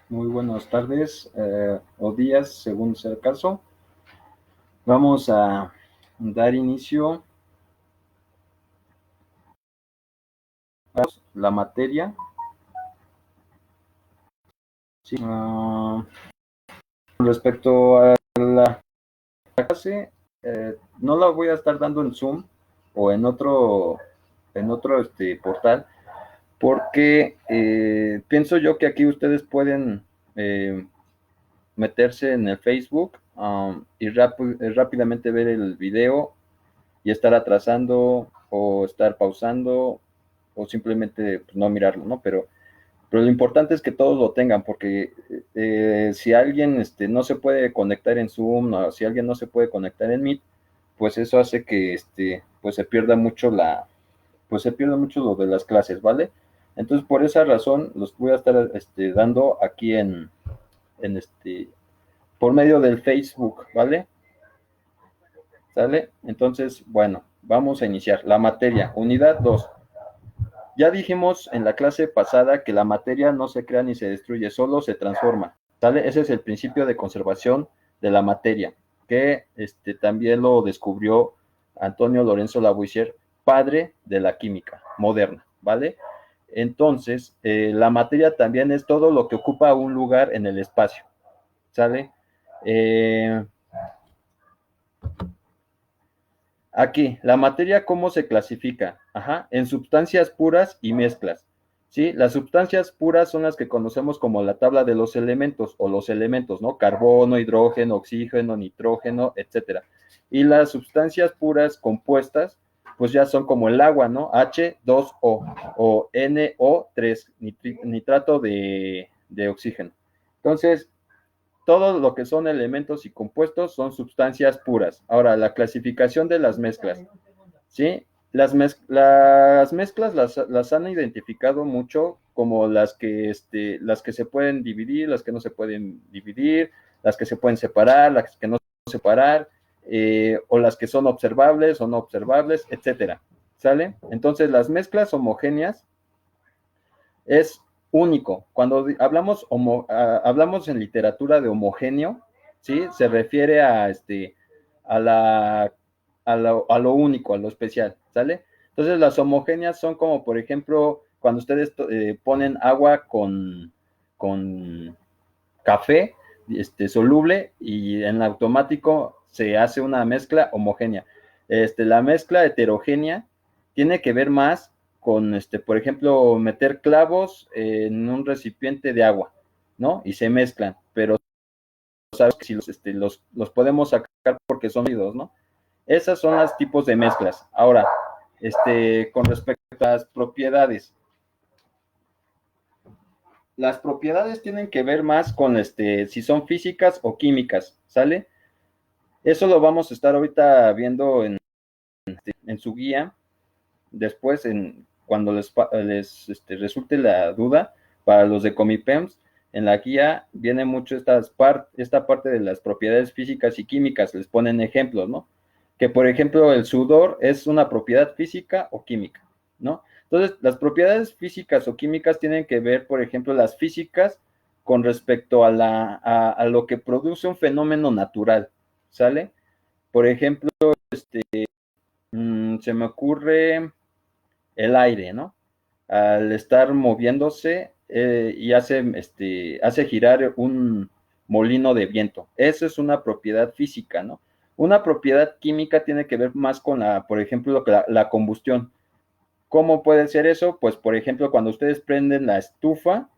Muy buenas tardes o días, según sea el caso. Vamos a dar inicio a la materia. Sí. Respecto a la clase, no la voy a estar dando en Zoom o en otro portal, porque pienso yo que aquí ustedes pueden meterse en el Facebook y rápidamente ver el video y estar atrasando o estar pausando o simplemente pues, no mirarlo, ¿no? Pero lo importante es que todos lo tengan, porque si alguien no se puede conectar en Zoom, o si alguien no se puede conectar en Meet, pues eso hace que pues pues se pierda mucho lo de las clases, ¿vale? Entonces, por esa razón, los voy a estar dando aquí en por medio del Facebook, ¿vale? ¿Sale? Entonces, bueno, vamos a iniciar. La materia, unidad 2. Ya dijimos en la clase pasada que la materia no se crea ni se destruye, solo se transforma. ¿Sale? Ese es el principio de conservación de la materia, que también lo descubrió Antonio Lorenzo Lavoisier, padre de la química moderna, ¿vale? Entonces, la materia también es todo lo que ocupa un lugar en el espacio, ¿sale? Eh, Aquí, la materia, ¿cómo se clasifica? Ajá, en sustancias puras y mezclas. ¿Sí? Las sustancias puras son las que conocemos como la tabla de los elementos o los elementos, ¿no? Carbono, hidrógeno, oxígeno, nitrógeno, etcétera. Y las sustancias puras compuestas, pues ya son como el agua, ¿no? H2O o NO3, nitrato de oxígeno. Entonces, todo lo que son elementos y compuestos son sustancias puras. Ahora, la clasificación de las mezclas. ¿Sí? Las mezclas las han identificado mucho como las que se pueden dividir, las que no se pueden dividir, las que se pueden separar, las que no separar, o las que son observables o no observables, etcétera. ¿Sale? Entonces, las mezclas homogéneas es único. Cuando hablamos en literatura de homogéneo, ¿sí? Se refiere a, la, a lo único, a lo especial, ¿sale? Entonces las homogéneas son como, por ejemplo, cuando ustedes ponen agua con café soluble y en automático se hace una mezcla homogénea. La mezcla heterogénea tiene que ver más con, por ejemplo, meter clavos en un recipiente de agua, ¿no? Y se mezclan, pero sabes que si los podemos sacar porque son sólidos, ¿no? Esas son los tipos de mezclas. Ahora, con respecto a las propiedades, las propiedades tienen que ver más con si son físicas o químicas, ¿sale? Eso lo vamos a estar ahorita viendo en su guía, después cuando les resulte la duda, para los de Comipems, en la guía viene mucho esta parte de las propiedades físicas y químicas, les ponen ejemplos, ¿no? Que por ejemplo el sudor es una propiedad física o química, ¿no? Entonces, las propiedades físicas o químicas tienen que ver, por ejemplo, las físicas con respecto a lo que produce un fenómeno natural, ¿sale? Por ejemplo, se me ocurre el aire, ¿no? Al estar moviéndose y hace girar un molino de viento. Eso es una propiedad física, ¿no? Una propiedad química tiene que ver más con por ejemplo, la combustión. ¿Cómo puede ser eso? Pues, por ejemplo, cuando ustedes prenden la estufa,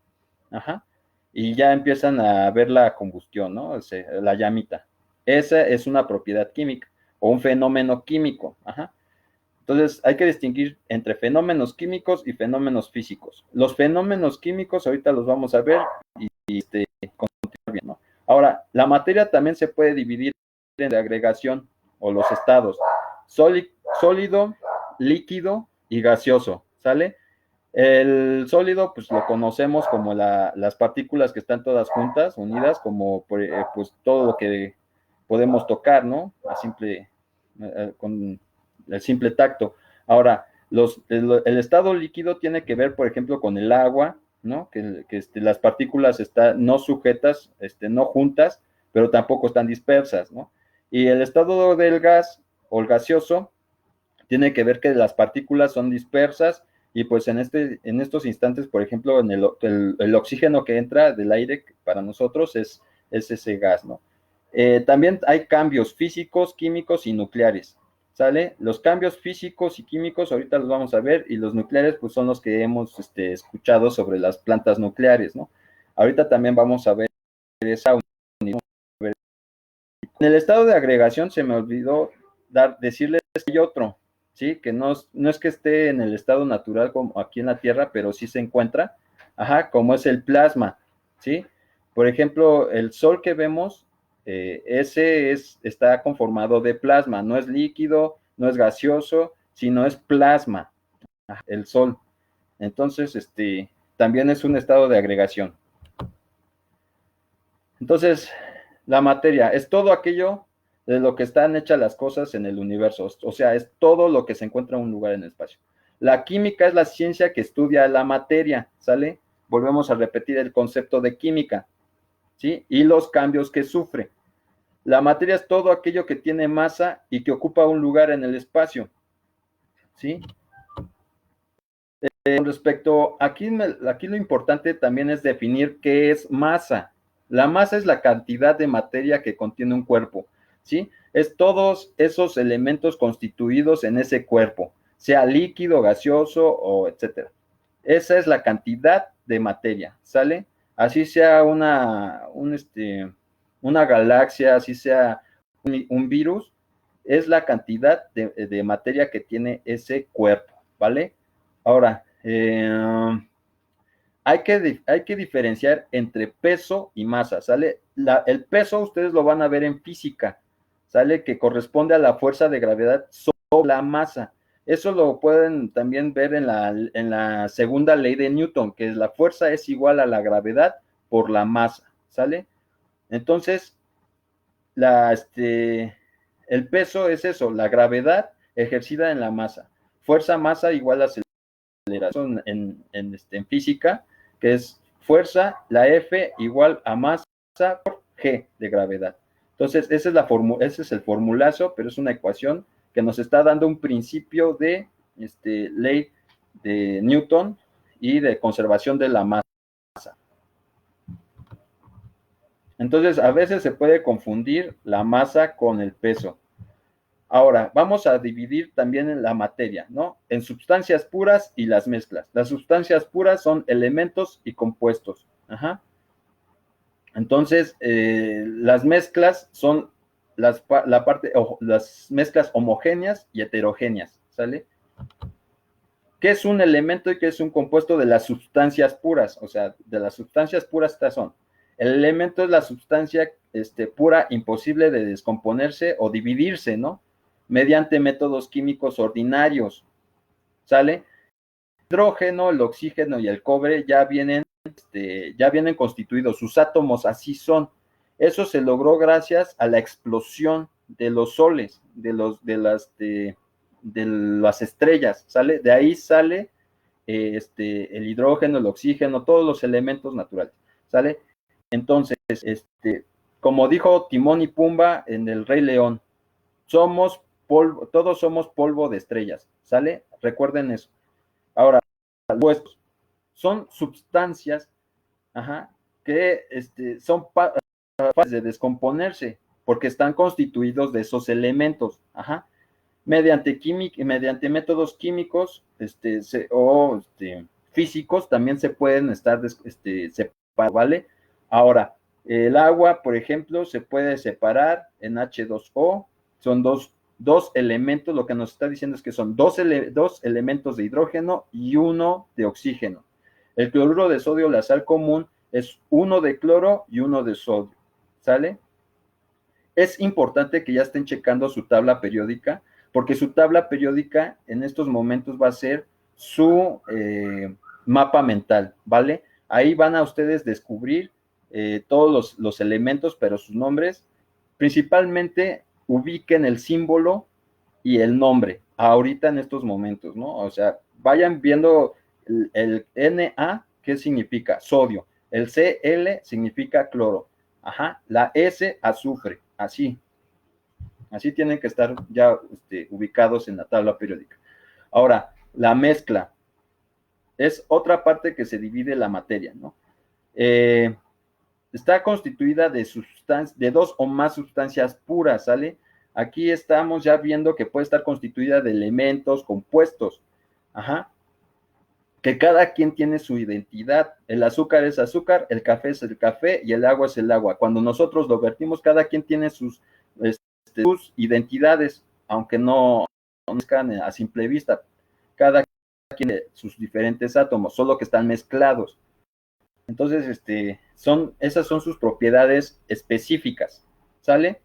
ajá, y ya empiezan a ver la combustión, ¿no? O sea, la llamita. Esa es una propiedad química o un fenómeno químico, ajá. Entonces, hay que distinguir entre fenómenos químicos y fenómenos físicos. Los fenómenos químicos ahorita los vamos a ver y continuar bien, ¿no? Ahora, la materia también se puede dividir en la agregación o los estados, sólido, líquido y gaseoso, ¿sale? El sólido, pues lo conocemos como las partículas que están todas juntas, unidas, como pues todo lo que podemos tocar, ¿no? Con el simple tacto. Ahora, el estado líquido tiene que ver, por ejemplo, con el agua, ¿no? Que las partículas están no sujetas, no juntas, pero tampoco están dispersas, ¿no? Y el estado del gas o el gaseoso tiene que ver que las partículas son dispersas y pues en estos instantes, por ejemplo, el oxígeno que entra del aire para nosotros es ese gas, ¿no? También hay cambios físicos, químicos y nucleares, ¿sale? Los cambios físicos y químicos ahorita los vamos a ver y los nucleares pues son los que hemos escuchado sobre las plantas nucleares, ¿no? Ahorita también vamos a ver esa unidad. En el estado de agregación se me olvidó decirles que hay otro, ¿sí? Que no es que esté en el estado natural como aquí en la Tierra, pero sí se encuentra, ajá, como es el plasma, ¿sí? Por ejemplo, el Sol que vemos, está conformado de plasma, no es líquido, no es gaseoso, sino es plasma, el Sol. Entonces, también es un estado de agregación. Entonces, la materia es todo aquello de lo que están hechas las cosas en el universo, o sea, es todo lo que se encuentra en un lugar en el espacio. La química es la ciencia que estudia la materia, ¿sale? Volvemos a repetir el concepto de química, ¿sí? Y los cambios que sufre. La materia es todo aquello que tiene masa y que ocupa un lugar en el espacio, ¿sí? Con respecto, aquí lo importante también es definir qué es masa. La masa es la cantidad de materia que contiene un cuerpo, ¿sí? Es todos esos elementos constituidos en ese cuerpo, sea líquido, gaseoso o etcétera. Esa es la cantidad de materia, ¿sale? Así sea una galaxia, así sea un virus, es la cantidad de materia que tiene ese cuerpo, ¿vale? Ahora, hay que diferenciar entre peso y masa, ¿sale? El peso ustedes lo van a ver en física, ¿sale? Que corresponde a la fuerza de gravedad sobre la masa. Eso lo pueden también ver en la segunda ley de Newton, que la fuerza es igual a la gravedad por la masa, ¿sale? Entonces, el peso es eso, la gravedad ejercida en la masa. Fuerza, masa igual a aceleración en física, que es fuerza, la F igual a masa por G de gravedad. Entonces, ese es el formulazo, pero es una ecuación que nos está dando un principio de ley de Newton y de conservación de la masa. Entonces, a veces se puede confundir la masa con el peso. Ahora, vamos a dividir también en la materia, ¿no? En sustancias puras y las mezclas. Las sustancias puras son elementos y compuestos. Ajá. Entonces, las mezclas son las mezclas homogéneas y heterogéneas, ¿sale? ¿Qué es un elemento y qué es un compuesto de las sustancias puras? O sea, de las sustancias puras estas son. El elemento es la sustancia pura, imposible de descomponerse o dividirse, ¿no? Mediante métodos químicos ordinarios, ¿sale? El hidrógeno, el oxígeno y el cobre ya vienen constituidos, sus átomos así son. Eso se logró gracias a la explosión de los soles, de las estrellas, ¿sale? De ahí sale el hidrógeno, el oxígeno, todos los elementos naturales, ¿sale? Entonces, como dijo Timón y Pumba en El Rey León, somos polvo, todos somos polvo de estrellas, ¿sale? Recuerden eso. Ahora, los huesos son sustancias, ajá, que son capaces de descomponerse porque están constituidos de esos elementos, ajá. Mediante métodos químicos físicos también se pueden estar separados, ¿vale? Ahora, el agua, por ejemplo, se puede separar en H2O, son dos elementos, lo que nos está diciendo es que son dos elementos de hidrógeno y uno de oxígeno. El cloruro de sodio, la sal común, es uno de cloro y uno de sodio, ¿sale? Es importante que ya estén checando su tabla periódica, porque su tabla periódica en estos momentos va a ser su mapa mental, ¿vale? Ahí van a ustedes descubrir todos los elementos, pero sus nombres, principalmente ubiquen el símbolo y el nombre ahorita en estos momentos, ¿no? O sea, vayan viendo el Na ¿qué significa? Sodio. El Cl significa cloro. Ajá, la S, azufre. Así tienen que estar ya ubicados en la tabla periódica. Ahora, la mezcla es otra parte que se divide la materia, ¿no? Está constituida de dos o más sustancias puras, ¿sale? Aquí estamos ya viendo que puede estar constituida de elementos compuestos, ajá, que cada quien tiene su identidad. El azúcar es azúcar, el café es el café y el agua es el agua. Cuando nosotros lo vertimos, cada quien tiene sus identidades, aunque no conozcan a simple vista. Cada quien tiene sus diferentes átomos, solo que están mezclados. Entonces, esas son sus propiedades específicas, ¿sale?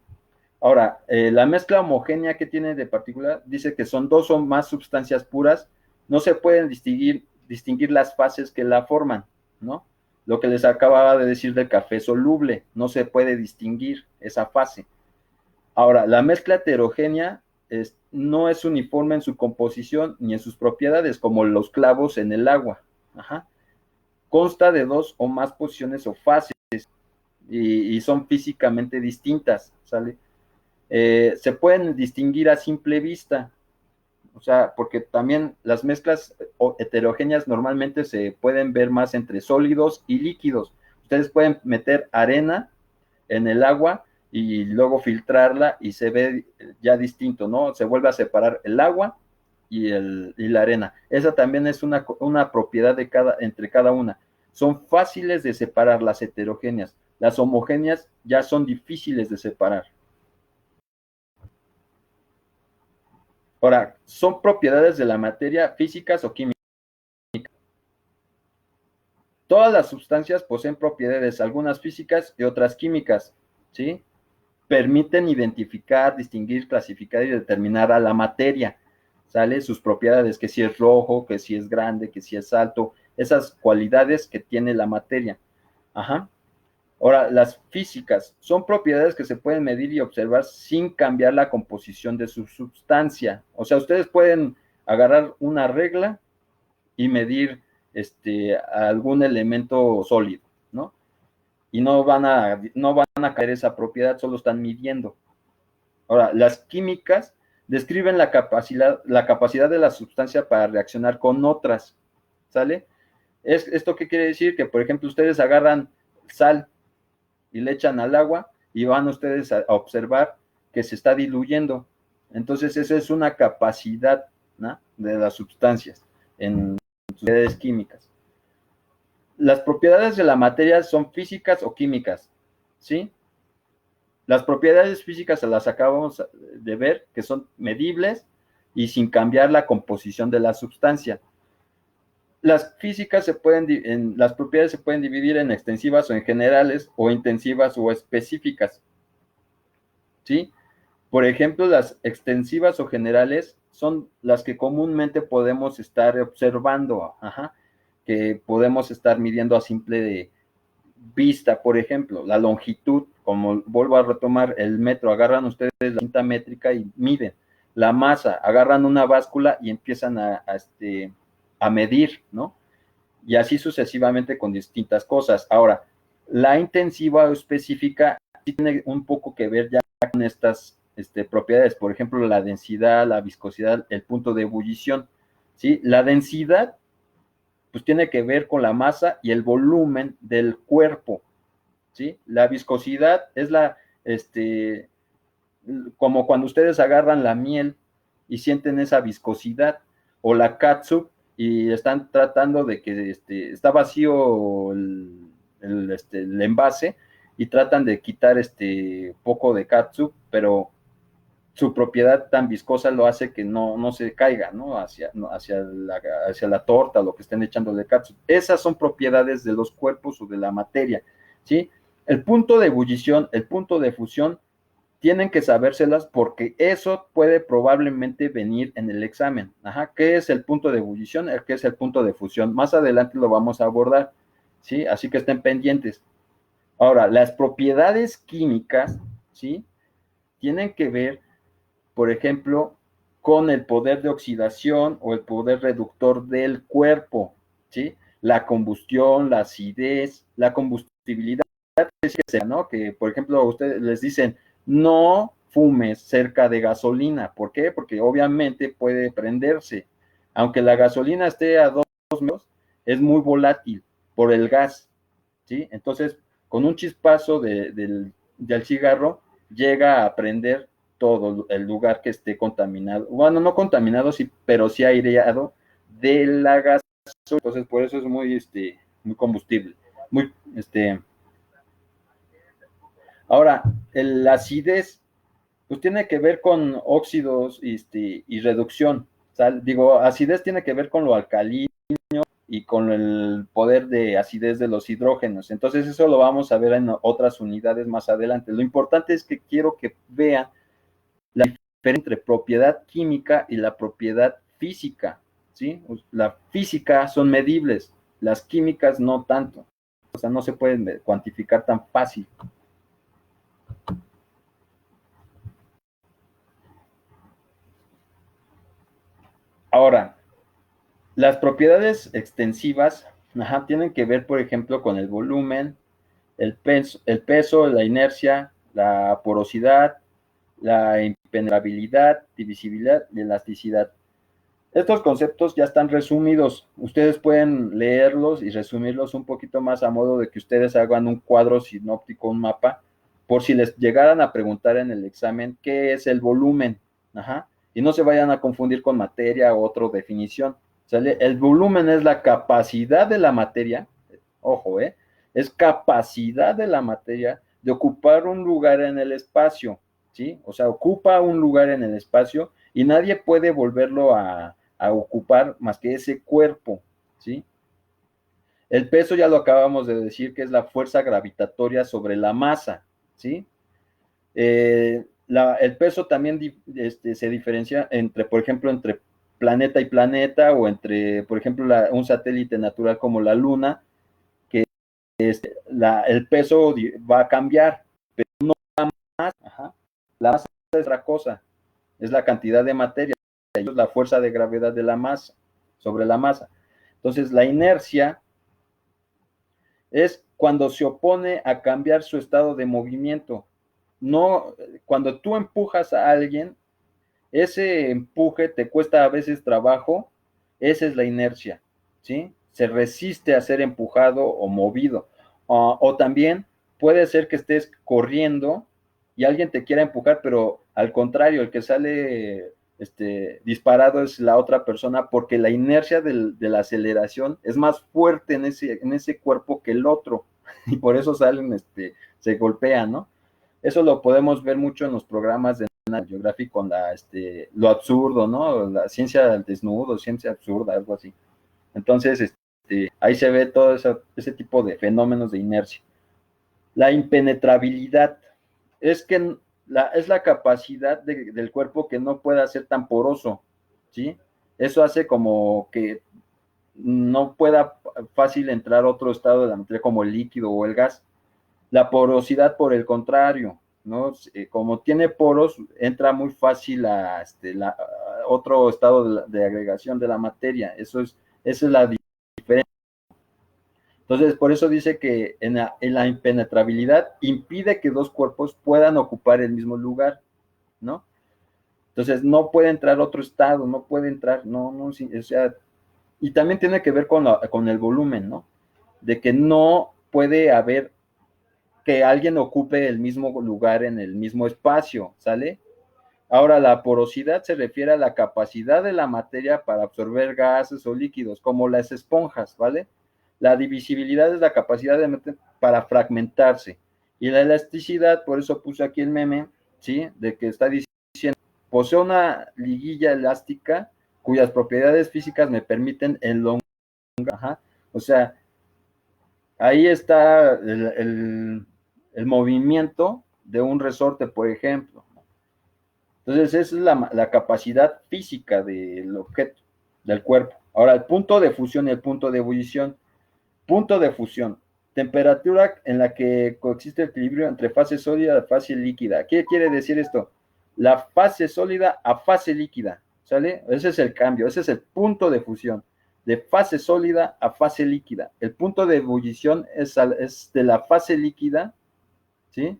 Ahora, la mezcla homogénea que tiene de particular dice que son dos o más sustancias puras, no se pueden distinguir las fases que la forman, ¿no? Lo que les acababa de decir del café soluble, no se puede distinguir esa fase. Ahora, la mezcla heterogénea no es uniforme en su composición ni en sus propiedades, como los clavos en el agua. Ajá. Consta de dos o más posiciones o fases y son físicamente distintas, ¿sale? Se pueden distinguir a simple vista, o sea, porque también las mezclas heterogéneas normalmente se pueden ver más entre sólidos y líquidos. Ustedes pueden meter arena en el agua y luego filtrarla y se ve ya distinto, ¿no? Se vuelve a separar el agua y la arena. Esa también es una propiedad entre cada una. Son fáciles de separar las heterogéneas. Las homogéneas ya son difíciles de separar. Ahora, son propiedades de la materia físicas o químicas. Todas las sustancias poseen propiedades, algunas físicas y otras químicas, ¿sí? Permiten identificar, distinguir, clasificar y determinar a la materia, ¿sale? Sus propiedades, que si es rojo, que si es grande, que si es alto, esas cualidades que tiene la materia. Ajá. Ahora, las físicas son propiedades que se pueden medir y observar sin cambiar la composición de su sustancia. O sea, ustedes pueden agarrar una regla y medir algún elemento sólido, ¿no? Y no van a caer esa propiedad, solo están midiendo. Ahora, las químicas describen la capacidad de la sustancia para reaccionar con otras, ¿sale? ¿Esto qué quiere decir? Que, por ejemplo, ustedes agarran sal y le echan al agua y van ustedes a observar que se está diluyendo. Entonces, esa es una capacidad, ¿no?, de las sustancias en sus propiedades químicas. Las propiedades de la materia son físicas o químicas, ¿sí? Las propiedades físicas se las acabamos de ver, que son medibles y sin cambiar la composición de la sustancia. Las físicas las propiedades se pueden dividir en extensivas o en generales, o intensivas o específicas, ¿sí? Por ejemplo, las extensivas o generales son las que comúnmente podemos estar observando, ajá, que podemos estar midiendo a simple vista. Por ejemplo, la longitud, como vuelvo a retomar el metro, agarran ustedes la cinta métrica y miden. La masa, agarran una báscula y empiezan a medir, ¿no? Y así sucesivamente con distintas cosas. Ahora, la intensiva o específica sí tiene un poco que ver ya con estas propiedades, por ejemplo, la densidad, la viscosidad, el punto de ebullición, ¿sí? La densidad, pues tiene que ver con la masa y el volumen del cuerpo, ¿sí? La viscosidad es como cuando ustedes agarran la miel y sienten esa viscosidad, o la catsup y están tratando de que está vacío el envase y tratan de quitar poco de catsup, pero su propiedad tan viscosa lo hace que no se caiga, ¿no? Hacia la torta, lo que estén echando de catsup. Esas son propiedades de los cuerpos o de la materia, ¿sí? El punto de ebullición, el punto de fusión, tienen que sabérselas porque eso puede probablemente venir en el examen. Ajá, ¿qué es el punto de ebullición? ¿Qué es el punto de fusión? Más adelante lo vamos a abordar, ¿sí? Así que estén pendientes. Ahora, las propiedades químicas, ¿sí?, tienen que ver, por ejemplo, con el poder de oxidación o el poder reductor del cuerpo, ¿sí? la combustión, la acidez, la combustibilidad, ¿no? Que, por ejemplo, a ustedes les dicen, no fumes cerca de gasolina. ¿Por qué? Porque obviamente puede prenderse. Aunque la gasolina esté a 2 metros, es muy volátil por el gas, ¿sí? Entonces, con un chispazo del cigarro, llega a prender todo el lugar que esté contaminado. Bueno, no contaminado, sí, pero sí aireado de la gasolina. Entonces, por eso es muy combustible. Muy, Ahora, la acidez, pues tiene que ver con óxidos y reducción. Digo, acidez tiene que ver con lo alcalino y con el poder de acidez de los hidrógenos. Entonces, eso lo vamos a ver en otras unidades más adelante. Lo importante es que quiero que vean la diferencia entre propiedad química y la propiedad física, ¿sí? La física son medibles, las químicas no tanto. O sea, no se pueden cuantificar tan fácil. Ahora, las propiedades extensivas, tienen que ver, por ejemplo, con el volumen, el peso, la inercia, la porosidad, la impenetrabilidad, divisibilidad y elasticidad. Estos conceptos ya están resumidos. Ustedes pueden leerlos y resumirlos un poquito más a modo de que ustedes hagan un cuadro sinóptico, un mapa, por si les llegaran a preguntar en el examen qué es el volumen. Y no se vayan a confundir con materia u otra definición. ¿Sale? El volumen es la capacidad de la materia, ojo, es capacidad de la materia de ocupar un lugar en el espacio, ¿sí? O sea, ocupa un lugar en el espacio y nadie puede volverlo a ocupar más que ese cuerpo, ¿sí? El peso ya lo acabamos de decir que es la fuerza gravitatoria sobre la masa, ¿sí? El peso también se diferencia entre, por ejemplo, entre planeta y planeta o entre, por ejemplo, un satélite natural como la Luna, que el peso va a cambiar, pero no la masa. La masa es otra cosa, es la cantidad de materia, es la fuerza de gravedad de la masa sobre la masa. Entonces, la inercia es cuando se opone a cambiar su estado de movimiento. No, cuando tú empujas a alguien, ese empuje te cuesta a veces trabajo, esa es la inercia, ¿sí? Se resiste a ser empujado o movido. O también puede ser que estés corriendo y alguien te quiera empujar, pero al contrario, el que sale disparado es la otra persona porque la inercia de la aceleración es más fuerte en ese cuerpo que el otro y por eso se golpean, ¿no? Eso lo podemos ver mucho en los programas de National Geographic con lo absurdo, ¿no? La ciencia del desnudo, ciencia absurda, algo así. Entonces, ahí se ve todo ese tipo de fenómenos de inercia. La impenetrabilidad es la capacidad del cuerpo que no pueda ser tan poroso, ¿sí? Eso hace como que no pueda fácil entrar a otro estado de la materia como el líquido o el gas. La porosidad, por el contrario, ¿no? Como tiene poros, entra muy fácil a otro estado de agregación de la materia. Esa es la diferencia. Entonces, por eso dice que en la impenetrabilidad impide que dos cuerpos puedan ocupar el mismo lugar, ¿no? Entonces, no puede entrar otro estado, no puede entrar, no, o sea, y también tiene que ver con el volumen, ¿no? De que no puede haber que alguien ocupe el mismo lugar en el mismo espacio, ¿sale? Ahora, la porosidad se refiere a la capacidad de la materia para absorber gases o líquidos, como las esponjas, ¿vale? La divisibilidad es la capacidad para fragmentarse. Y la elasticidad, por eso puse aquí el meme, ¿sí? De que está diciendo, posee una liguilla elástica cuyas propiedades físicas me permiten elongar. O sea, ahí está el movimiento de un resorte, por ejemplo. Entonces, esa es la capacidad física del objeto, del cuerpo. Ahora, el punto de fusión y el punto de ebullición. Punto de fusión, temperatura en la que coexiste el equilibrio entre fase sólida y fase líquida. ¿Qué quiere decir esto? La fase sólida a fase líquida, ¿sale? Ese es el cambio, ese es el punto de fusión. de fase sólida a fase líquida. El punto de ebullición es de la fase líquida, ¿sí?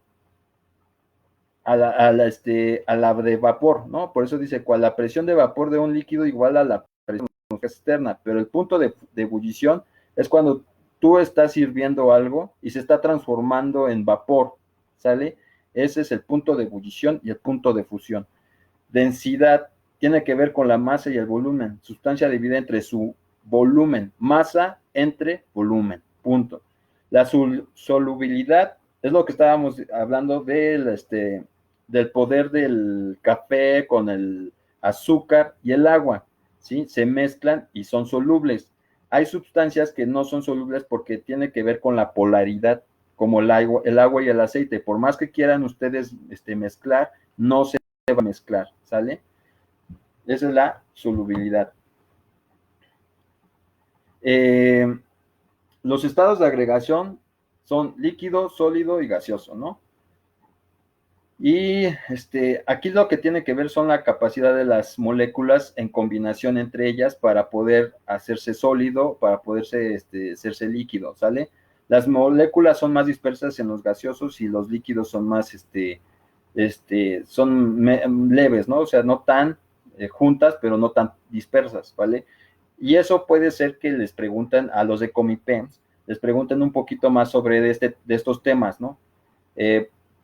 A la de vapor, ¿no? Por eso dice, cual la presión de vapor de un líquido igual a la presión externa, pero el punto de ebullición es cuando tú estás hirviendo algo y se está transformando en vapor, ¿sale? Ese es el punto de ebullición y el punto de fusión. Densidad tiene que ver con la masa y el volumen. Sustancia divide entre su volumen, masa entre volumen, punto. La solubilidad es lo que estábamos hablando del poder del café con el azúcar y el agua, ¿sí? Se mezclan y son solubles. Hay sustancias que no son solubles porque tiene que ver con la polaridad, como el agua y el aceite. Por más que quieran ustedes mezclar, no se va a mezclar, ¿sale? Esa es la solubilidad. Los estados de agregación son líquido, sólido y gaseoso, ¿no? Y aquí lo que tiene que ver son la capacidad de las moléculas en combinación entre ellas para poder hacerse sólido, para poderse hacerse líquido, ¿sale? Las moléculas son más dispersas en los gaseosos y los líquidos son más, son leves, ¿no? O sea, no tan juntas, pero no tan dispersas, ¿vale? Y eso puede ser que les pregunten a los de Comipems, les pregunten un poquito más sobre de estos temas, ¿no?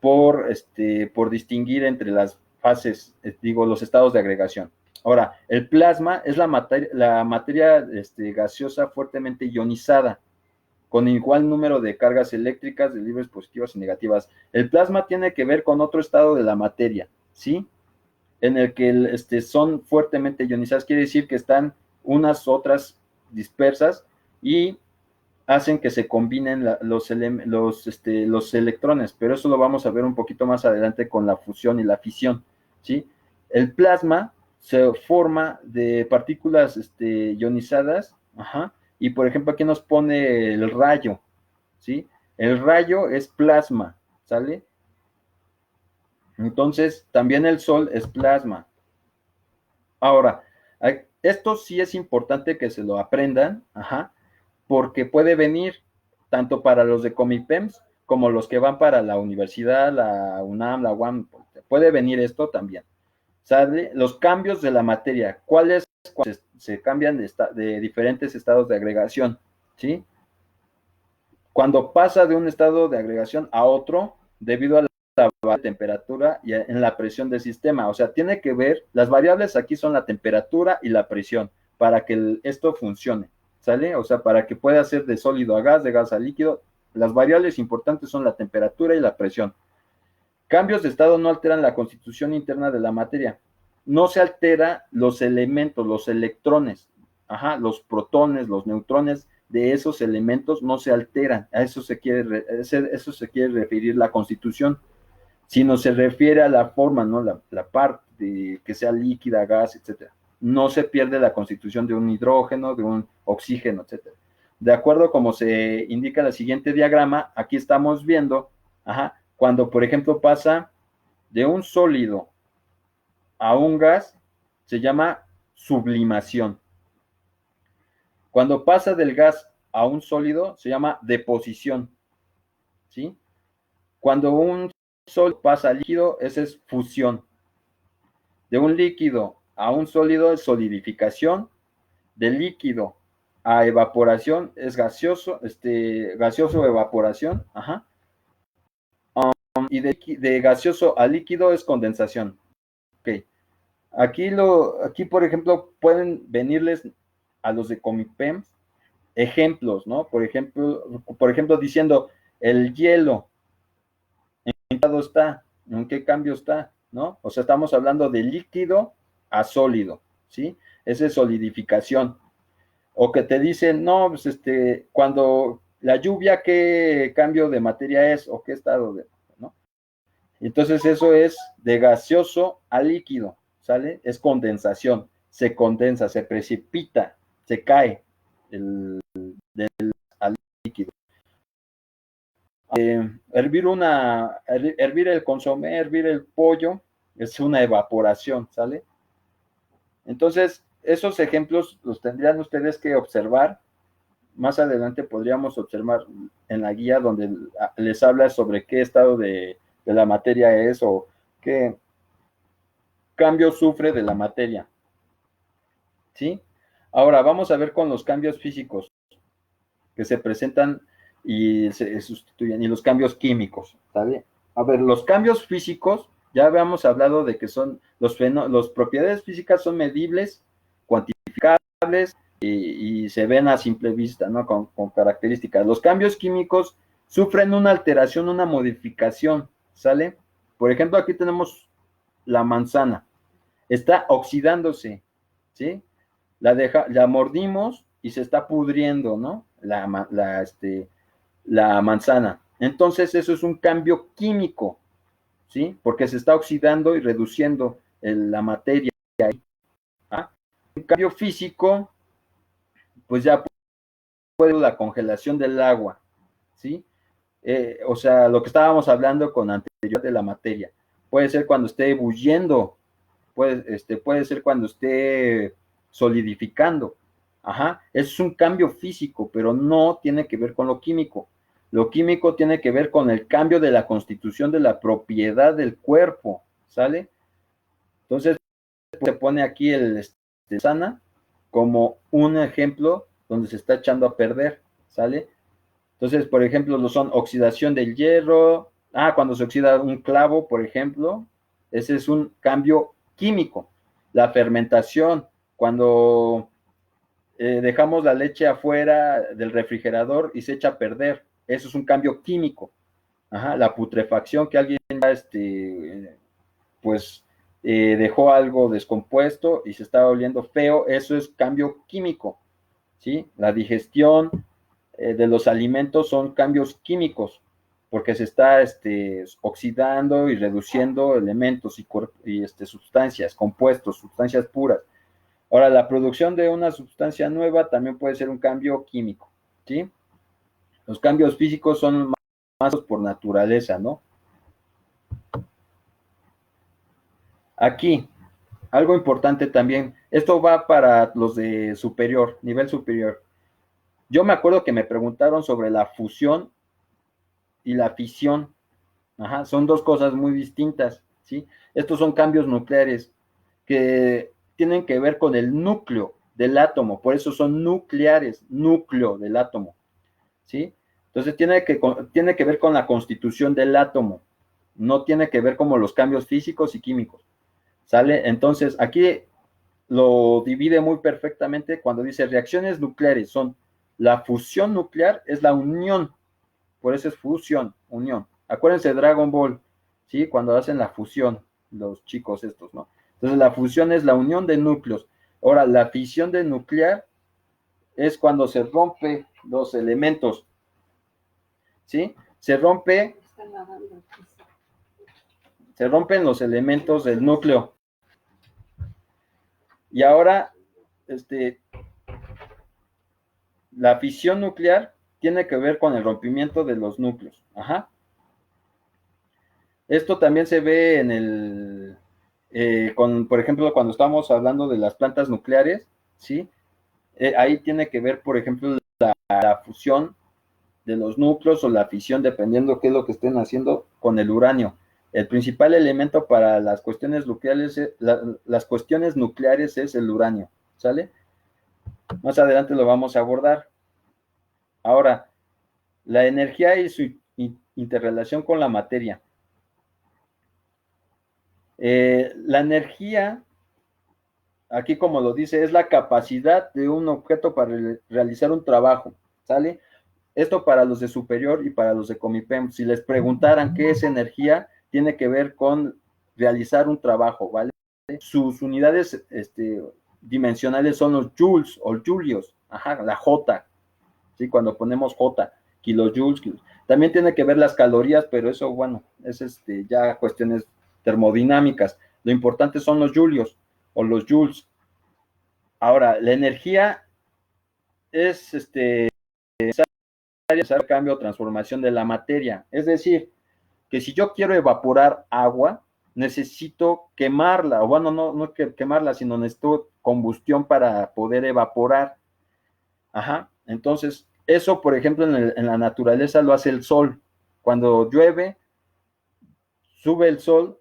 Por distinguir entre las fases, los estados de agregación. Ahora, el plasma es la materia gaseosa fuertemente ionizada, con igual número de cargas eléctricas, de libres positivas y negativas. El plasma tiene que ver con otro estado de la materia, ¿sí? En el que son fuertemente ionizadas, quiere decir que están unas otras dispersas y hacen que se combinen los electrones, pero eso lo vamos a ver un poquito más adelante con la fusión y la fisión, ¿sí? El plasma se forma de partículas ionizadas, ajá, y por ejemplo aquí nos pone el rayo, ¿sí? El rayo es plasma, ¿sale? Entonces, también el sol es plasma. Ahora, esto sí es importante que se lo aprendan, ajá, porque puede venir tanto para los de Comipems como los que van para la universidad, la UNAM, la UAM, puede venir esto también. ¿Sale? Los cambios de la materia, ¿cuáles se cambian de diferentes estados de agregación? ¿Sí? Cuando pasa de un estado de agregación a otro, debido a la temperatura y en la presión del sistema, o sea, tiene que ver, las variables aquí son la temperatura y la presión, para que esto funcione, ¿sale? O sea, para que pueda ser de sólido a gas, de gas a líquido, las variables importantes son la temperatura y la presión. Cambios de estado no alteran la constitución interna de la materia. No se altera los elementos, los electrones, ajá, los protones, los neutrones de esos elementos no se alteran. A eso se quiere referir la constitución, sino se refiere a la forma, ¿no? La parte de que sea líquida, gas, etcétera. No se pierde la constitución de un hidrógeno, de un oxígeno, etcétera. De acuerdo como se indica en el siguiente diagrama, aquí estamos viendo, ajá, cuando por ejemplo pasa de un sólido a un gas, se llama sublimación. Cuando pasa del gas a un sólido, se llama deposición, ¿sí? Cuando un sólido pasa a líquido, esa es fusión. De un líquido a un sólido es solidificación. De líquido a evaporación es gaseoso, gaseoso evaporación, ajá. Y de gaseoso a líquido es condensación. Ok. Aquí, por ejemplo, pueden venirles a los de Comipems ejemplos, ¿no? Por ejemplo, diciendo el hielo, ¿en qué estado está? ¿En qué cambio está? ¿No? O sea, estamos hablando de líquido a sólido, ¿sí? Esa es solidificación. O que te dicen, no, pues cuando la lluvia, ¿qué cambio de materia es? ¿O qué estado de, ¿no? Entonces eso es de gaseoso a líquido, ¿sale? Es condensación, se condensa, se precipita, se cae al líquido. Hervir el consomé, hervir el pollo, es una evaporación, ¿sale? Entonces, esos ejemplos los tendrían ustedes que observar. Más adelante podríamos observar en la guía donde les habla sobre qué estado de la materia es o qué cambio sufre de la materia, ¿sí? Ahora vamos a ver con los cambios físicos que se presentan y se sustituyen, y los cambios químicos, ¿está bien? A ver, los cambios físicos, ya habíamos hablado de que son los propiedades físicas son medibles, cuantificables y se ven a simple vista, ¿no? Con características. Los cambios químicos sufren una alteración, una modificación, ¿sale? Por ejemplo, aquí tenemos la manzana, está oxidándose, ¿sí? La mordimos y se está pudriendo, ¿no? La manzana. Entonces, eso es un cambio químico, ¿sí? Porque se está oxidando y reduciendo la materia. ¿Ah? Un cambio físico, pues ya puede la congelación del agua, ¿sí? O sea, lo que estábamos hablando con anterior de la materia. Puede ser cuando esté ebulliendo, puede ser cuando esté solidificando. Ajá, es un cambio físico, pero no tiene que ver con lo químico. Lo químico tiene que ver con el cambio de la constitución de la propiedad del cuerpo, ¿sale? Entonces, se pone aquí el sana como un ejemplo donde se está echando a perder, ¿sale? Entonces, por ejemplo, lo son oxidación del hierro, cuando se oxida un clavo, por ejemplo, ese es un cambio químico. La fermentación, cuando dejamos la leche afuera del refrigerador y se echa a perder, eso es un cambio químico. Ajá, la putrefacción, que alguien ya, pues, dejó algo descompuesto y se estaba oliendo feo, eso es cambio químico, ¿sí? La digestión, de los alimentos son cambios químicos, porque se está oxidando y reduciendo elementos y sustancias, compuestos, sustancias puras. Ahora, la producción de una sustancia nueva también puede ser un cambio químico, ¿sí? Los cambios físicos son más por naturaleza, ¿no? Aquí, algo importante también, esto va para los de superior, nivel superior. Yo me acuerdo que me preguntaron sobre la fusión y la fisión. Ajá, son dos cosas muy distintas, ¿sí? Estos son cambios nucleares que tienen que ver con el núcleo del átomo, por eso son nucleares, núcleo del átomo, ¿sí? Entonces tiene que ver con la constitución del átomo, no tiene que ver como los cambios físicos y químicos, ¿sale? Entonces aquí lo divide muy perfectamente cuando dice reacciones nucleares son la fusión nuclear, es la unión, por eso es fusión, unión. Acuérdense de Dragon Ball, ¿sí? Cuando hacen la fusión, los chicos estos, ¿no? Entonces la fusión es la unión de núcleos. Ahora, la fisión de nuclear es cuando se rompe los elementos, ¿sí? Se rompen los elementos del núcleo. Y ahora, la fisión nuclear tiene que ver con el rompimiento de los núcleos. Ajá. Esto también se ve en por ejemplo, cuando estamos hablando de las plantas nucleares, ¿sí? Ahí tiene que ver, por ejemplo, la fusión de los núcleos o la fisión, dependiendo qué es lo que estén haciendo con el uranio. El principal elemento para las cuestiones nucleares, las cuestiones nucleares es el uranio, ¿sale? Más adelante lo vamos a abordar. Ahora, la energía y su interrelación con la materia. La energía, aquí como lo dice, es la capacidad de un objeto para realizar un trabajo, ¿sale? Esto para los de superior y para los de Comipem. Si les preguntaran qué es energía, tiene que ver con realizar un trabajo, ¿vale? Sus unidades dimensionales son los joules o julios, ajá, la J, ¿sí? Cuando ponemos J, kilojoules. También tiene que ver las calorías, pero eso, bueno, es ya cuestiones termodinámicas. Lo importante son los julios o los joules. Ahora, la energía es cambio o transformación de la materia. Es decir, que si yo quiero evaporar agua, necesito quemarla, o bueno, no quemarla, sino necesito combustión para poder evaporar. Ajá. Entonces, eso, por ejemplo, en la naturaleza lo hace el sol. Cuando llueve, sube el sol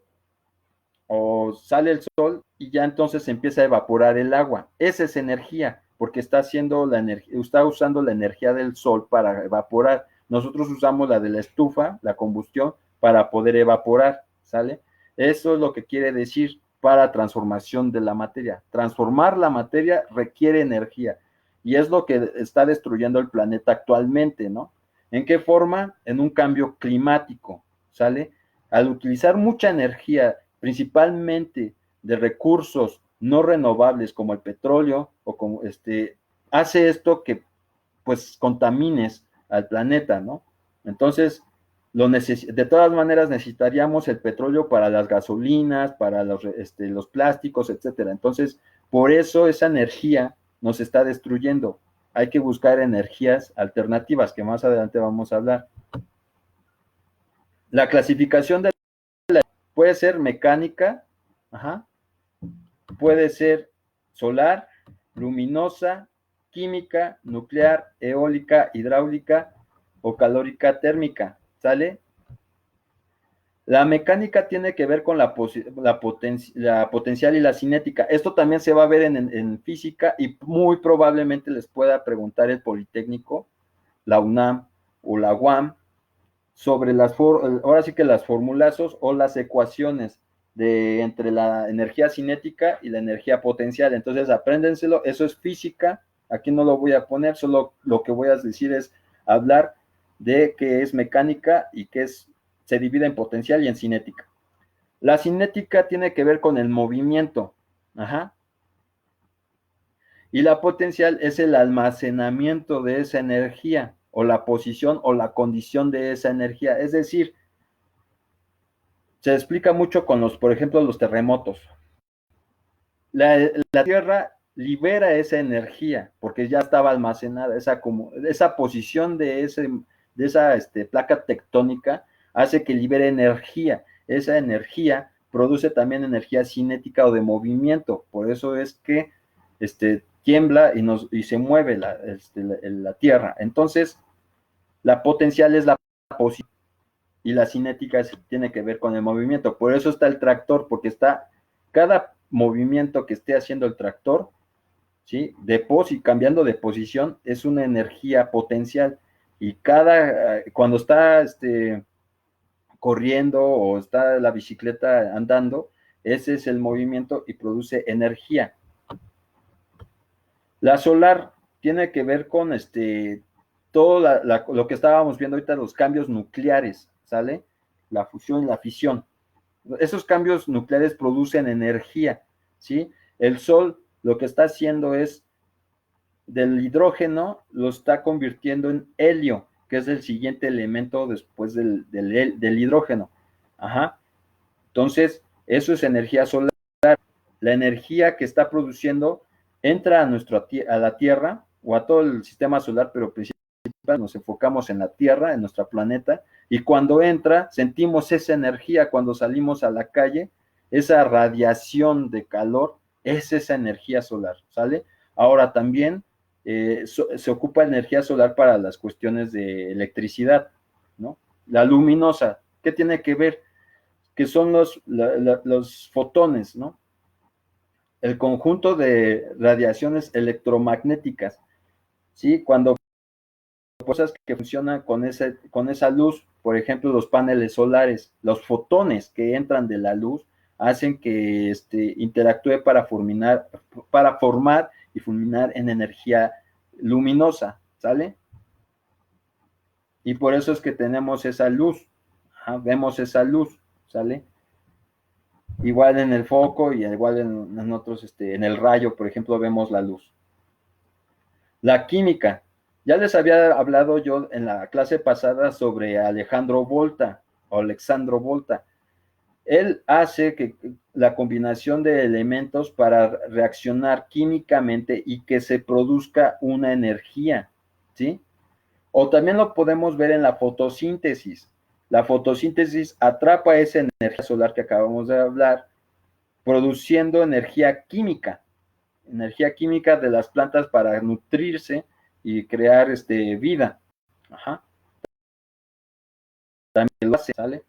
o sale el sol y ya entonces empieza a evaporar el agua. Esa es energía, porque está haciendo la energía, está usando la energía del sol para evaporar. Nosotros usamos la de la estufa, la combustión, para poder evaporar, ¿sale? Eso es lo que quiere decir para transformación de la materia. Transformar la materia requiere energía y es lo que está destruyendo el planeta actualmente, ¿no? ¿En qué forma? En un cambio climático, ¿sale? Al utilizar mucha energía, principalmente de recursos no renovables como el petróleo o como hace esto que pues contamines al planeta, ¿no? Entonces, de todas maneras necesitaríamos el petróleo para las gasolinas, para los plásticos, etcétera. Entonces, por eso esa energía nos está destruyendo. Hay que buscar energías alternativas, que más adelante vamos a hablar. La clasificación de puede ser mecánica, ajá, puede ser solar, luminosa, química, nuclear, eólica, hidráulica o calórica térmica, ¿sale? La mecánica tiene que ver con la potencial y la cinética. Esto también se va a ver en física y muy probablemente les pueda preguntar el Politécnico, la UNAM o la UAM sobre ahora sí que las formulazos o las ecuaciones entre la energía cinética y la energía potencial. Entonces, apréndenselo, eso es física, aquí no lo voy a poner, solo lo que voy a decir es hablar de qué es mecánica y qué se divide en potencial y en cinética. La cinética tiene que ver con el movimiento, ajá, y la potencial es el almacenamiento de esa energía o la posición o la condición de esa energía. Es decir, se explica mucho con por ejemplo, los terremotos. La Tierra libera esa energía porque ya estaba almacenada, esa posición de esa placa tectónica hace que libere energía. Esa energía produce también energía cinética o de movimiento, por eso es que tiembla y se mueve la Tierra. Entonces, la potencial es la posición y la cinética tiene que ver con el movimiento. Por eso está el tractor, porque cada movimiento que esté haciendo el tractor, ¿sí? Cambiando de posición, es una energía potencial. Y cuando está corriendo o está la bicicleta andando, ese es el movimiento y produce energía. La solar tiene que ver con todo lo que estábamos viendo ahorita, los cambios nucleares, ¿sale? La fusión y la fisión. Esos cambios nucleares producen energía, ¿sí? El Sol lo que está haciendo es, del hidrógeno, lo está convirtiendo en helio, que es el siguiente elemento después del hidrógeno. Ajá. Entonces, eso es energía solar. La energía que está produciendo entra a la Tierra o a todo el sistema solar, pero principalmente nos enfocamos en la Tierra, en nuestro planeta, y cuando entra, sentimos esa energía cuando salimos a la calle, esa radiación de calor, es esa energía solar, ¿sale? Ahora también se ocupa energía solar para las cuestiones de electricidad, ¿no? La luminosa, ¿qué tiene que ver? Que son los fotones, ¿no? El conjunto de radiaciones electromagnéticas, ¿sí? Cuando cosas que funcionan con esa luz, por ejemplo, los paneles solares, los fotones que entran de la luz hacen que interactúe para formar y fulminar en energía luminosa, ¿sale? Y por eso es que tenemos esa luz, vemos esa luz, ¿sale? Igual en el foco y igual en otros, en el rayo, por ejemplo, vemos la luz. La química. Ya les había hablado yo en la clase pasada sobre Alejandro Volta o Alexandro Volta. Él hace que la combinación de elementos para reaccionar químicamente y que se produzca una energía, ¿sí? O también lo podemos ver en la fotosíntesis. La fotosíntesis atrapa esa energía solar que acabamos de hablar, produciendo energía química. energía química de las plantas para nutrirse y crear vida. Ajá. También lo hace, ¿sale?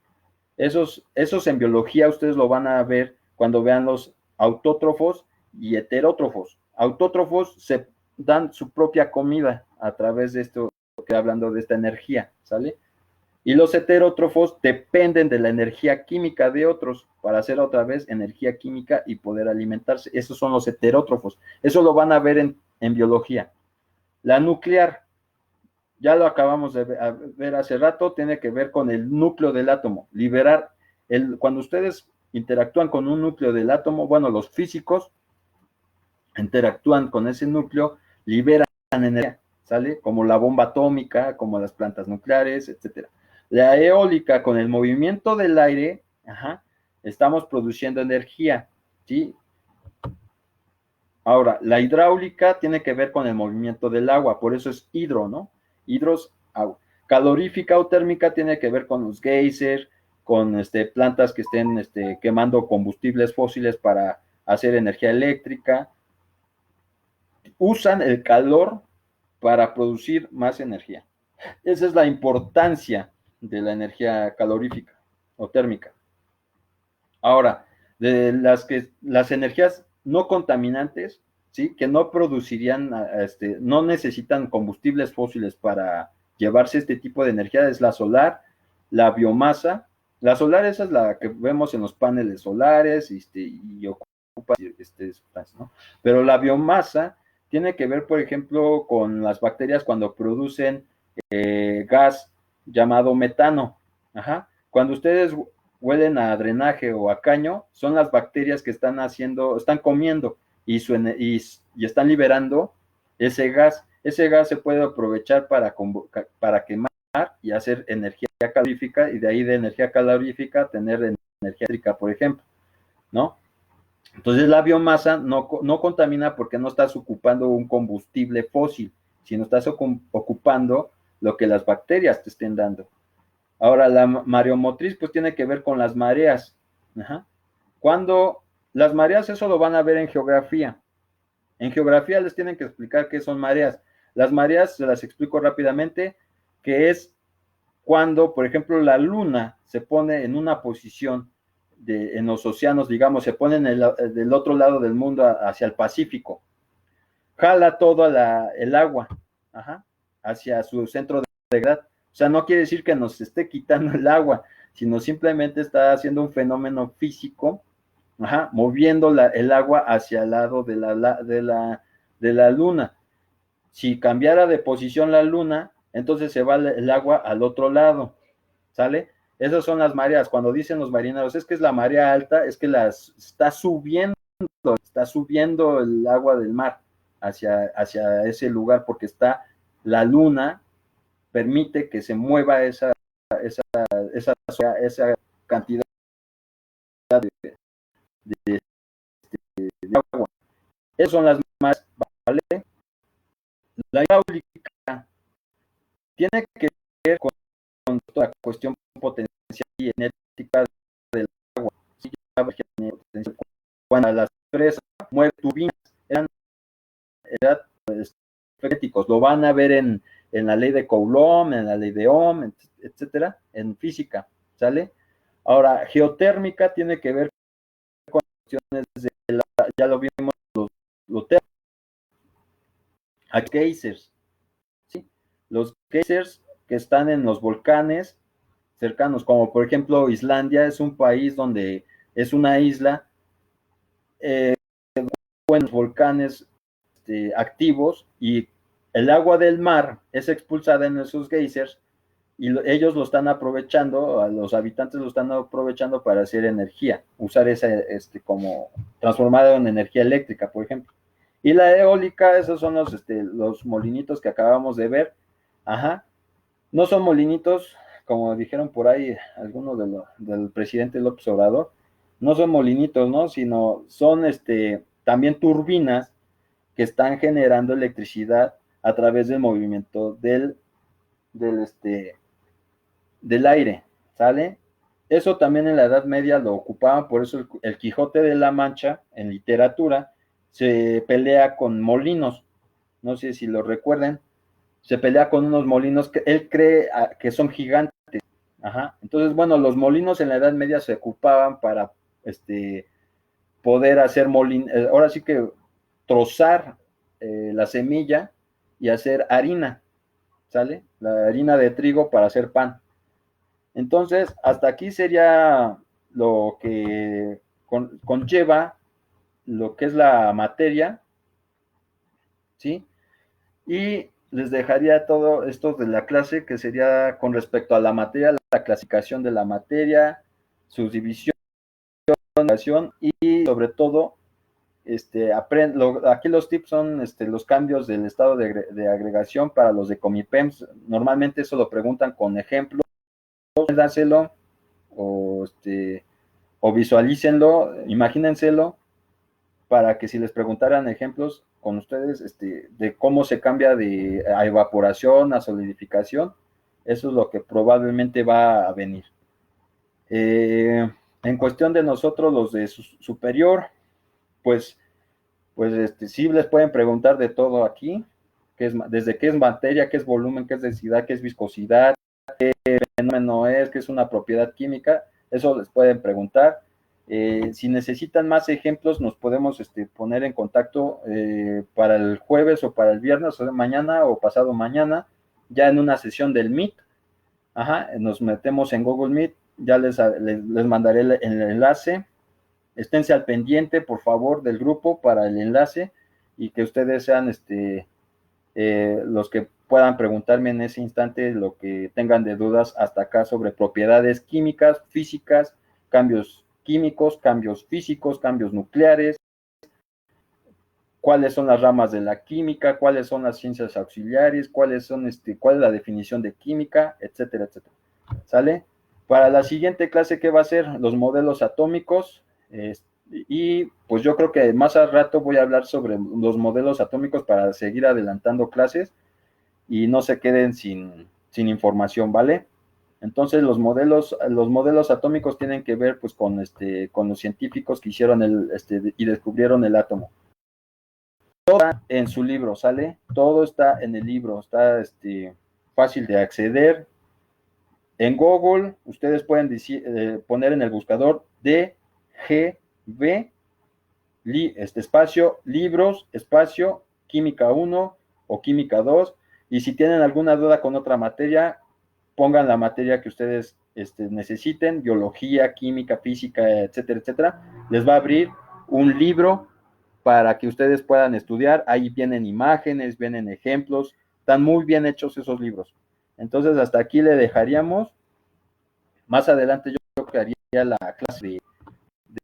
Esos en biología ustedes lo van a ver cuando vean los autótrofos y heterótrofos. Autótrofos se dan su propia comida a través de esto, que hablando de esta energía, ¿sale? Y los heterótrofos dependen de la energía química de otros para hacer otra vez energía química y poder alimentarse. Esos son los heterótrofos. Eso lo van a ver en biología. La nuclear, ya lo acabamos de ver hace rato, tiene que ver con el núcleo del átomo. Cuando ustedes interactúan con un núcleo del átomo, bueno, los físicos interactúan con ese núcleo, liberan energía, ¿sale? Como la bomba atómica, como las plantas nucleares, etcétera. La eólica, con el movimiento del aire, estamos produciendo energía, ¿sí? Ahora, la hidráulica tiene que ver con el movimiento del agua, por eso es hidro, ¿no? Hidros, agua. Calorífica o térmica tiene que ver con los geysers, con plantas que estén quemando combustibles fósiles para hacer energía eléctrica. Usan el calor para producir más energía. Esa es la importancia de la energía calorífica o térmica. Ahora, de las energías no contaminantes, ¿sí? Que no producirían, no necesitan combustibles fósiles para llevarse este tipo de energía, es la solar, la biomasa. La solar, esa es la que vemos en los paneles solares, y ocupa, ¿no? Pero la biomasa tiene que ver, por ejemplo, con las bacterias cuando producen gas llamado metano. Ajá. Cuando ustedes huelen a drenaje o a caño, son las bacterias que están comiendo y están liberando ese gas. Ese gas se puede aprovechar para quemar y hacer energía calorífica, y de ahí de energía calorífica tener energía eléctrica, por ejemplo, ¿no? Entonces la biomasa no contamina porque no estás ocupando un combustible fósil, sino estás ocupando lo que las bacterias te estén dando. Ahora, la mareomotriz pues tiene que ver con las mareas. Ajá. Cuando las mareas, eso lo van a ver en geografía. En geografía les tienen que explicar qué son mareas. Las mareas, se las explico rápidamente, que es cuando, por ejemplo, la luna se pone en una posición en los océanos, digamos, se pone del otro lado del mundo hacia el Pacífico. Jala todo el agua, hacia su centro de gravedad. O sea, no quiere decir que nos esté quitando el agua, sino simplemente está haciendo un fenómeno físico, moviendo el agua hacia el lado de la luna. Si cambiara de posición la luna, entonces se va el agua al otro lado, ¿sale? Esas son las mareas. Cuando dicen los marineros, es que es la marea alta, es que está subiendo el agua del mar hacia ese lugar, porque la luna permite que se mueva esa cantidad de agua. Esas son las más, ¿vale? La hidráulica tiene que ver con toda la cuestión potencial y cinética del agua. ¿Sí? Cuando las presas mueven turbinas, eran energéticos. Lo van a ver en la ley de Coulomb, en la ley de Ohm, etcétera, en física, ¿sale? Ahora, geotérmica tiene que ver con cuestiones ya lo vimos, los geysers, ¿sí? Los geysers que están en los volcanes cercanos, como por ejemplo Islandia, es un país donde es una isla, buenos volcanes activos, y el agua del mar es expulsada en esos geysers, y ellos lo están aprovechando, los habitantes lo están aprovechando para hacer energía, usar esa como transformada en energía eléctrica, por ejemplo. Y la eólica, esos son los molinitos que acabamos de ver. No son molinitos, como dijeron por ahí algunos del presidente López Obrador, no son molinitos, ¿no? Sino son también turbinas que están generando electricidad a través del movimiento del aire, ¿sale? Eso también en la Edad Media lo ocupaban, por eso el Quijote de la Mancha, en literatura, se pelea con molinos, no sé si lo recuerden, se pelea con unos molinos que él cree que son gigantes. Ajá. Entonces, bueno, los molinos en la Edad Media se ocupaban para poder hacer ahora sí que trozar la semilla y hacer harina, ¿sale? La harina de trigo para hacer pan. Entonces, hasta aquí sería lo que conlleva lo que es la materia, ¿sí? Y les dejaría todo esto de la clase, que sería con respecto a la materia, la clasificación de la materia, su división y sobre todo, aquí los tips son los cambios del estado de agregación para los de Comipems. Normalmente eso lo preguntan con ejemplos, dárselo o, o visualícenlo, imagínenselo, para que si les preguntaran ejemplos con ustedes de cómo se cambia de a evaporación a solidificación, eso es lo que probablemente va a venir. En cuestión de nosotros, los de superior, pues sí les pueden preguntar de todo aquí, desde qué es materia, qué es volumen, qué es densidad, qué es viscosidad, qué fenómeno es, qué es una propiedad química, eso les pueden preguntar. Si necesitan más ejemplos, nos podemos poner en contacto para el jueves o para el viernes, o mañana o pasado mañana, ya en una sesión del Meet. Ajá, nos metemos en Google Meet, ya les mandaré el enlace. Esténse al pendiente, por favor, del grupo para el enlace y que ustedes sean los que puedan preguntarme en ese instante lo que tengan de dudas hasta acá sobre propiedades químicas, físicas, cambios químicos, cambios físicos, cambios nucleares, cuáles son las ramas de la química, cuáles son las ciencias auxiliares, cuál es la definición de química, etcétera, etcétera. ¿Sale? Para la siguiente clase, ¿qué va a ser? Los modelos atómicos. Y pues yo creo que más al rato voy a hablar sobre los modelos atómicos para seguir adelantando clases y no se queden sin información, ¿vale? Entonces los modelos atómicos tienen que ver pues con los científicos que hicieron y descubrieron el átomo. Todo está en su libro, ¿sale? Todo está en el libro, está fácil de acceder. En Google ustedes pueden poner en el buscador DGB, espacio, libros, espacio, química 1 o química 2, y si tienen alguna duda con otra materia, pongan la materia que ustedes necesiten, biología, química, física, etcétera, etcétera, les va a abrir un libro para que ustedes puedan estudiar. Ahí vienen imágenes, vienen ejemplos, están muy bien hechos esos libros. Entonces, hasta aquí le dejaríamos. Más adelante yo creo que haría la clase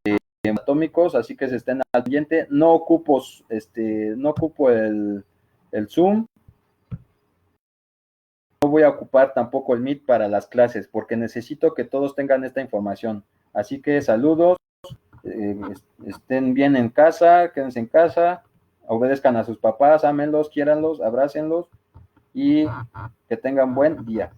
de atómicos, así que se estén al pendiente. No ocupo, no ocupo el Zoom. No voy a ocupar tampoco el Meet para las clases, porque necesito que todos tengan esta información. Así que saludos, estén bien en casa, quédense en casa, obedezcan a sus papás, ámenlos, quiéranlos, abrácenlos y que tengan buen día.